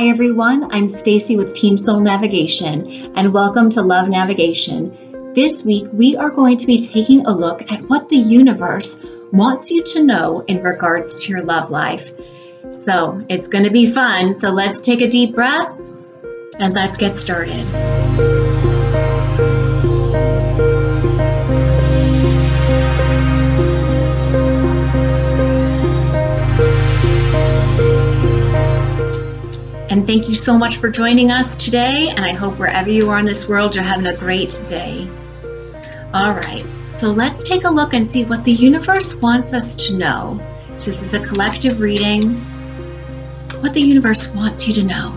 Hi everyone, I'm Stacey with Team Soul Navigation, and welcome to Love Navigation. This week we are going to be taking a look at what the universe wants you to know in regards to your love life. So it's going to be fun, so let's take a deep breath and let's get started. And thank you so much for joining us today. And I hope wherever you are in this world, you're having a great day. All right, so let's take a look and see what the universe wants us to know. So this is a collective reading. What the universe wants you to know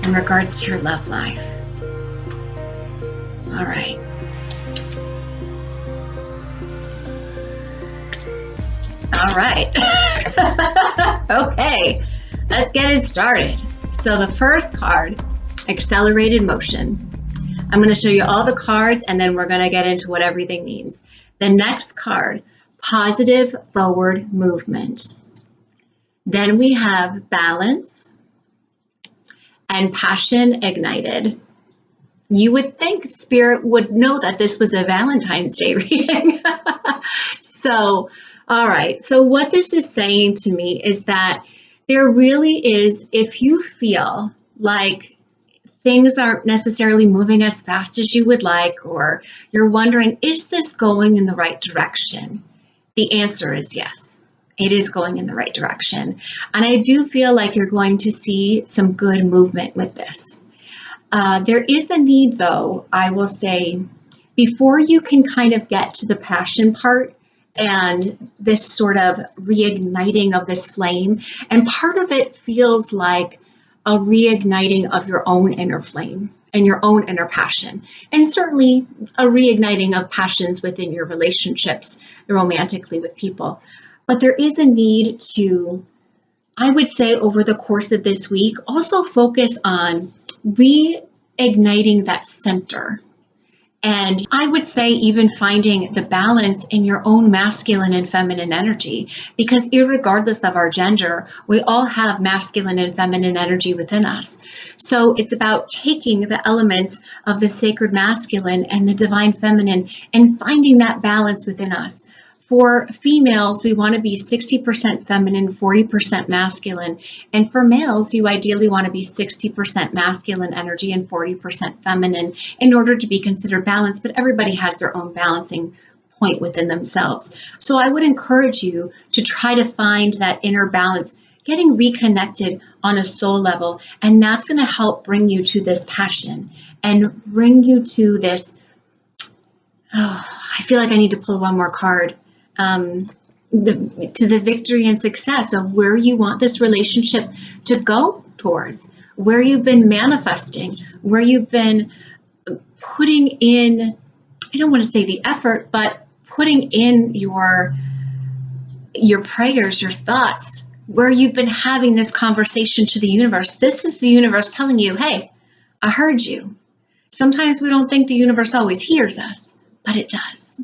in regards to your love life. All right. All right. Okay. Let's get it started. So the first card, accelerated motion. I'm going to show you all the cards and then we're going to get into what everything means. The next card, positive forward movement. Then we have balance and passion ignited. You would think Spirit would know that this was a Valentine's Day reading. So, all right. So what this is saying to me is that there really is, if you feel like things aren't necessarily moving as fast as you would like, or you're wondering, is this going in the right direction? The answer is yes, it is going in the right direction. And I do feel like you're going to see some good movement with this. There is a need, though, I will say, before you can kind of get to the passion part, and this sort of reigniting of this flame. And part of it feels like a reigniting of your own inner flame and your own inner passion. And certainly a reigniting of passions within your relationships romantically with people. But there is a need to, I would say over the course of this week, also focus on reigniting that center. And I would say even finding the balance in your own masculine and feminine energy, because irregardless of our gender, we all have masculine and feminine energy within us. So it's about taking the elements of the sacred masculine and the divine feminine and finding that balance within us. For females, we want to be 60% feminine, 40% masculine. And for males, you ideally want to be 60% masculine energy and 40% feminine in order to be considered balanced. But everybody has their own balancing point within themselves. So I would encourage you to try to find that inner balance, getting reconnected on a soul level. And that's going to help bring you to this passion and bring you to this, I feel like I need to pull one more card. To the victory and success of where you want this relationship to go towards, where you've been manifesting, where you've been putting in, I don't want to say the effort, but putting in your prayers, your thoughts, where you've been having this conversation to the universe. This is the universe telling you, hey, I heard you. Sometimes we don't think the universe always hears us, but it does.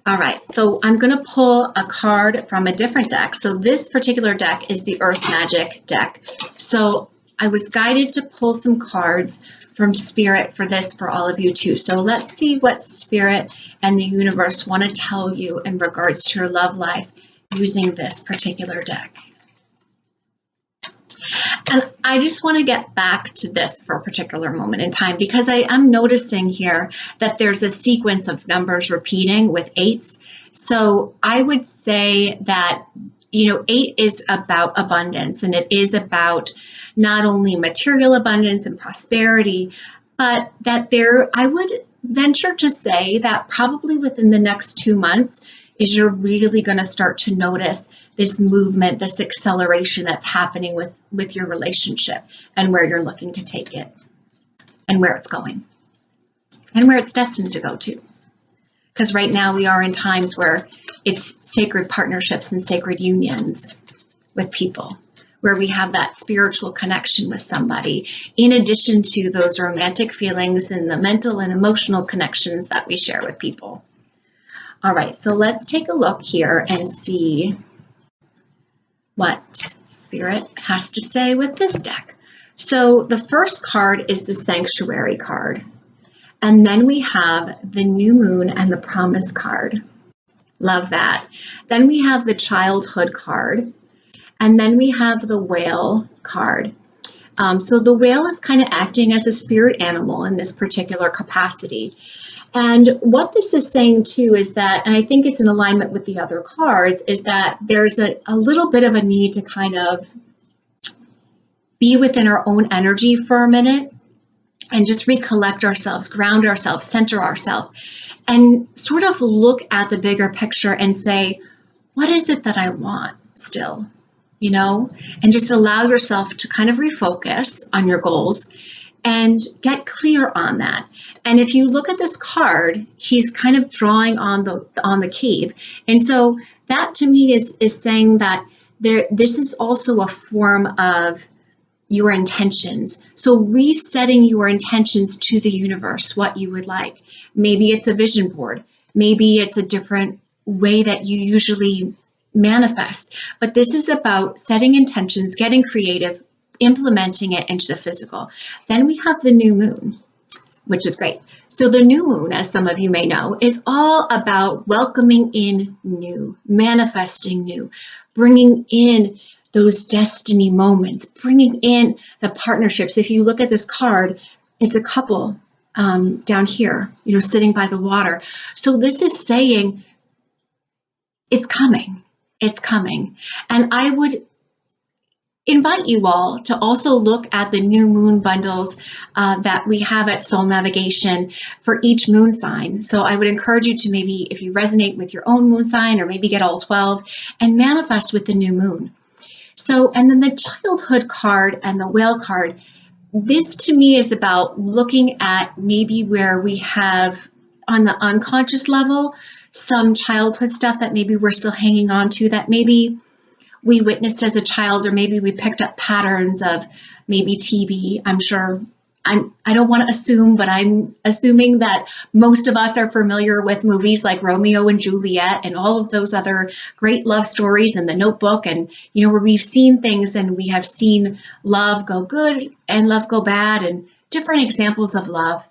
All right, so I'm going to pull a card from a different deck. So this particular deck is the Earth Magic deck. So I was guided to pull some cards from Spirit for this for all of you too. So let's see what Spirit and the universe want to tell you in regards to your love life using this particular deck. And I just want to get back to this for a particular moment in time because I am noticing here that there's a sequence of numbers repeating with eights. So I would say that, 8 is about abundance, and it is about not only material abundance and prosperity, but that I would venture to say that probably within the next 2 months is you're really going to start to notice this movement, this acceleration that's happening with your relationship and where you're looking to take it and where it's going and where it's destined to go to. Because right now we are in times where it's sacred partnerships and sacred unions with people, where we have that spiritual connection with somebody, in addition to those romantic feelings and the mental and emotional connections that we share with people. All right, so let's take a look here and see what Spirit has to say with this deck. So the first card is the Sanctuary card. And then we have the New Moon and the Promise card. Love that. Then we have the Childhood card. And then we have the Whale card. So the whale is kind of acting as a spirit animal in this particular capacity. And what this is saying too is that, and I think it's in alignment with the other cards, is that there's a little bit of a need to kind of be within our own energy for a minute and just recollect ourselves, ground ourselves, center ourselves, and sort of look at the bigger picture and say, what is it that I want still? You know, and just allow yourself to kind of refocus on your goals and get clear on that. And if you look at this card, he's kind of drawing on the cave. And so that to me is saying that this is also a form of your intentions. So resetting your intentions to the universe, what you would like. Maybe it's a vision board. Maybe it's a different way that you usually manifest. But this is about setting intentions, getting creative, implementing it into the physical. Then we have the new moon, which is great. So the new moon, as some of you may know, is all about welcoming in new, manifesting new, bringing in those destiny moments, bringing in the partnerships. If you look at this card, it's a couple down here, you know, sitting by the water. So this is saying it's coming. It's coming. And I would invite you all to also look at the new moon bundles that we have at Soul Navigation for each moon sign. So I would encourage you to maybe, if you resonate with your own moon sign, or maybe get all 12 and manifest with the new moon. So, and then the Childhood card and the Whale card, this to me is about looking at maybe where we have on the unconscious level some childhood stuff that maybe we're still hanging on to, that maybe we witnessed as a child, or maybe we picked up patterns of maybe TB. I'm sure, I don't want to assume, but I'm assuming that most of us are familiar with movies like Romeo and Juliet and all of those other great love stories, and The Notebook, and, you know, where we've seen things and we have seen love go good and love go bad, and different examples of love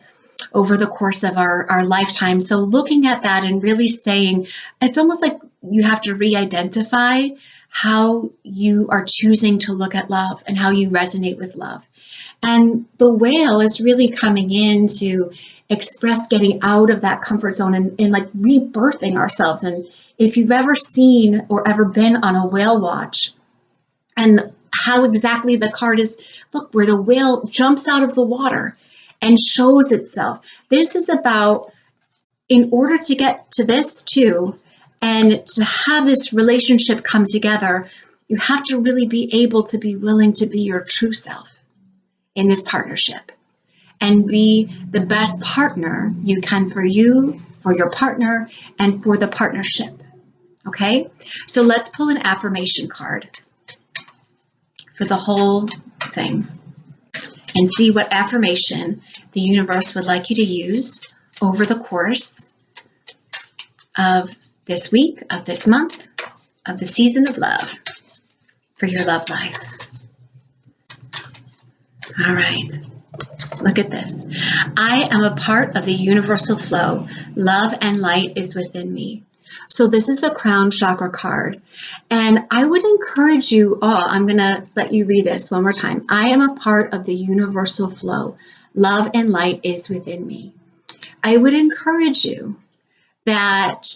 over the course of our lifetime. So looking at that and really saying, it's almost like you have to re-identify how you are choosing to look at love and how you resonate with love. And the whale is really coming in to express getting out of that comfort zone and like rebirthing ourselves. And if you've ever seen or ever been on a whale watch, and how exactly the card is, look, where the whale jumps out of the water and shows itself. This is about, in order to get to this too, and to have this relationship come together, you have to really be able to be willing to be your true self in this partnership and be the best partner you can for you, for your partner, and for the partnership. Okay? So let's pull an affirmation card for the whole thing and see what affirmation the universe would like you to use over the course of this week, of this month, of the season of love for your love life. All right, look at this. I am a part of the universal flow. Love and light is within me. So this is the crown chakra card. And I would encourage you all, I'm going to let you read this one more time. I am a part of the universal flow. Love and light is within me. I would encourage you that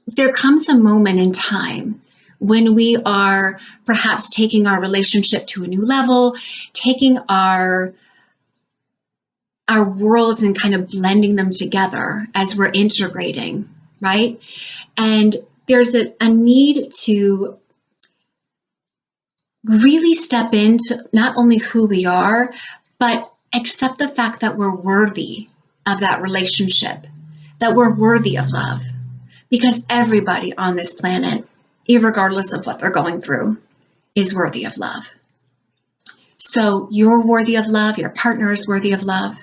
there comes a moment in time when we are perhaps taking our relationship to a new level, taking our worlds and kind of blending them together as we're integrating, right? And there's a need to really step into not only who we are, but accept the fact that we're worthy of that relationship, that we're worthy of love. Because everybody on this planet, irregardless of what they're going through, is worthy of love. So you're worthy of love, your partner is worthy of love.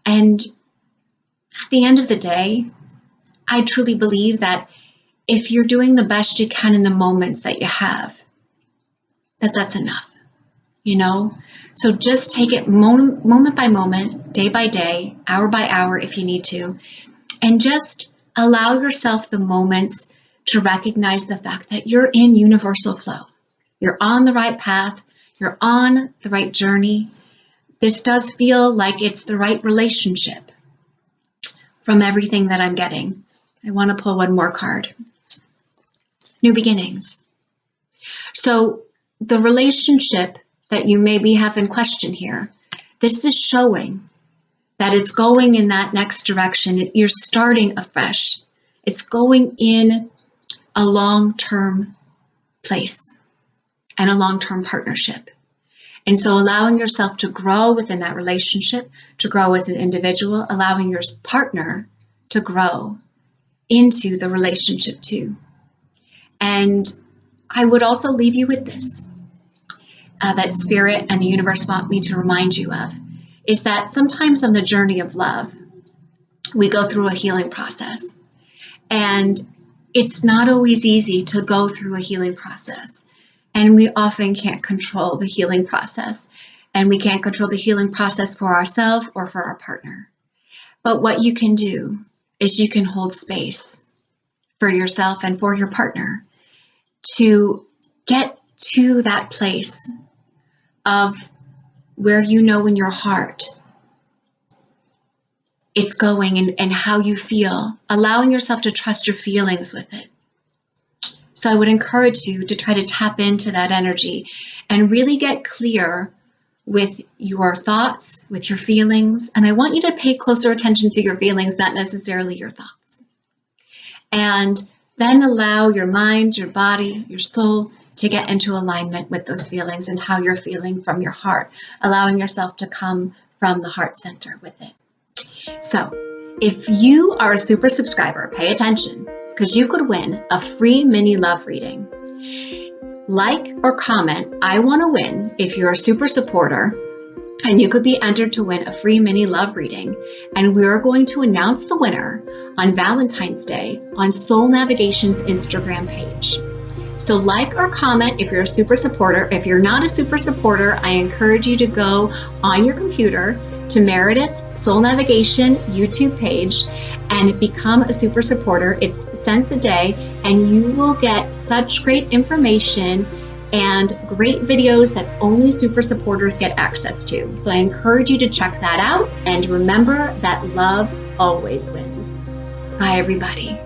And at the end of the day, I truly believe that if you're doing the best you can in the moments that you have, that's enough, you know? So just take it moment by moment, day by day, hour by hour if you need to, and just allow yourself the moments to recognize the fact that you're in universal flow. You're on the right path. You're on the right journey. This does feel like it's the right relationship from everything that I'm getting. I want to pull one more card. New beginnings. So the relationship that you maybe have in question here, this is showing that it's going in that next direction. You're starting afresh. It's going in a long-term place and a long-term partnership. And so allowing yourself to grow within that relationship, to grow as an individual, allowing your partner to grow into the relationship too. And I would also leave you with this, that spirit and the universe want me to remind you of, is that sometimes on the journey of love, we go through a healing process. And it's not always easy to go through a healing process. And we often can't control the healing process. And we can't control the healing process for ourselves or for our partner. But what you can do is you can hold space for yourself and for your partner to get to that place of where you know in your heart it's going and how you feel, allowing yourself to trust your feelings with it. So I would encourage you to try to tap into that energy and really get clear with your thoughts, with your feelings. And I want you to pay closer attention to your feelings, not necessarily your thoughts. And then allow your mind, your body, your soul to get into alignment with those feelings and how you're feeling from your heart, allowing yourself to come from the heart center with it. So if you are a super subscriber, pay attention, because you could win a free mini love reading. Like or comment, I want to win if you're a super supporter, and you could be entered to win a free mini love reading. And we're going to announce the winner on Valentine's Day on Soul Navigation's Instagram page. So like or comment if you're a super supporter. If you're not a super supporter, I encourage you to go on your computer to Meredith's Soul Navigation YouTube page and become a super supporter. It's cents a day, and you will get such great information and great videos that only super supporters get access to. So I encourage you to check that out, and remember that love always wins. Bye, everybody.